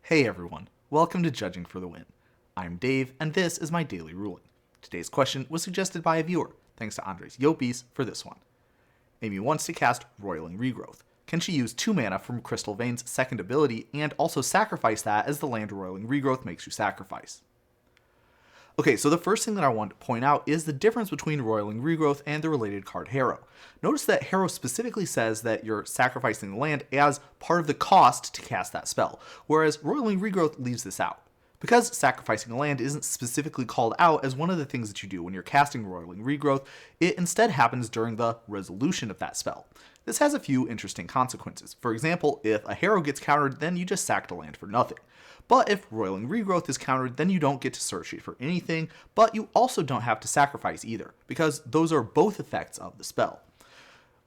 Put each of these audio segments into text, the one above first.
Hey everyone, welcome to Judging for the Win. I'm Dave, and this is my daily ruling. Today's question was suggested by a viewer, thanks to Andres Yopis for this one. Amy wants to cast Roiling Regrowth. Can she use 2 mana from Crystal Vein's second ability and also sacrifice that as the land Roiling Regrowth makes you sacrifice? Okay, so the first thing that I want to point out is the difference between Roiling Regrowth and the related card Harrow. Notice that Harrow specifically says that you're sacrificing the land as part of the cost to cast that spell, whereas Roiling Regrowth leaves this out. Because sacrificing a land isn't specifically called out as one of the things that you do when you're casting Roiling Regrowth, it instead happens during the resolution of that spell. This has a few interesting consequences. For example, if a Harrow gets countered, then you just sacked a land for nothing. But if Roiling Regrowth is countered, then you don't get to search it for anything, but you also don't have to sacrifice either, because those are both effects of the spell.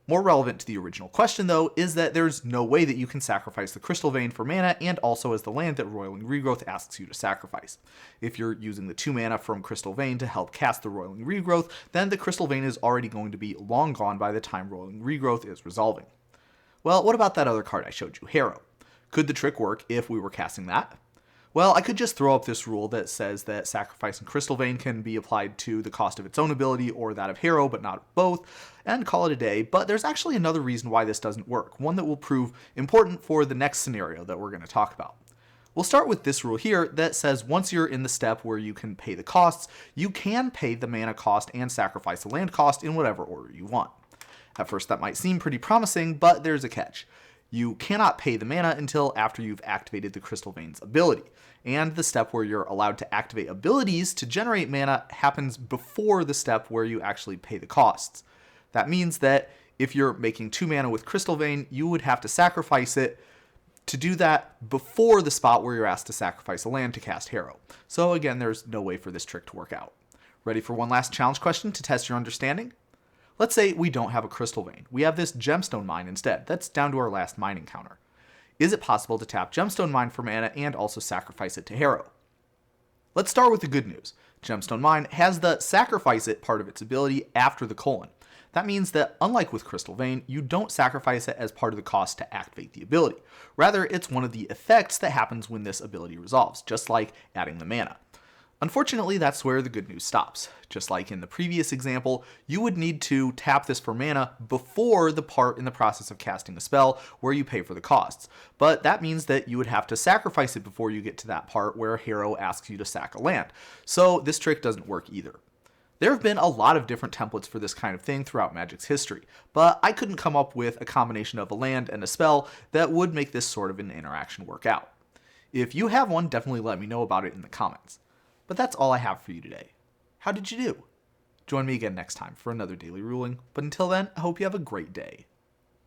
More relevant to the original question, though, is that there's no way that you can sacrifice the Crystal Vein for mana and also as the land that Roiling Regrowth asks you to sacrifice. If you're using the 2 mana from Crystal Vein to help cast the Roiling Regrowth, then the Crystal Vein is already going to be long gone by the time Roiling Regrowth is resolving. Well, what about that other card I showed you, Harrow? Could the trick work if we were casting that? Well, I could just throw up this rule that says that sacrificing Crystal Vein can be applied to the cost of its own ability or that of Harrow, but not both, and call it a day, but there's actually another reason why this doesn't work, one that will prove important for the next scenario that we're going to talk about. We'll start with this rule here that says once you're in the step where you can pay the costs, you can pay the mana cost and sacrifice the land cost in whatever order you want. At first that might seem pretty promising, but there's a catch. You cannot pay the mana until after you've activated the Crystal Vein's ability, and the step where you're allowed to activate abilities to generate mana happens before the step where you actually pay the costs. That means that if you're making 2 mana with Crystal Vein, you would have to sacrifice it to do that before the spot where you're asked to sacrifice a land to cast Harrow. So again, there's no way for this trick to work out. Ready for one last challenge question to test your understanding? Let's say we don't have a Crystal Vein. We have this Gemstone Mine instead. That's down to our last mining counter. Is it possible to tap Gemstone Mine for mana and also sacrifice it to Harrow? Let's start with the good news. Gemstone Mine has the sacrifice it part of its ability after the colon. That means that, unlike with Crystal Vein, you don't sacrifice it as part of the cost to activate the ability. Rather, it's one of the effects that happens when this ability resolves, just like adding the mana. Unfortunately, that's where the good news stops. Just like in the previous example, you would need to tap this for mana before the part in the process of casting a spell where you pay for the costs. But that means that you would have to sacrifice it before you get to that part where Harrow asks you to sack a land. So this trick doesn't work either. There have been a lot of different templates for this kind of thing throughout Magic's history, but I couldn't come up with a combination of a land and a spell that would make this sort of an interaction work out. If you have one, definitely let me know about it in the comments. But that's all I have for you today. How did you do? Join me again next time for another daily ruling, but until then, I hope you have a great day.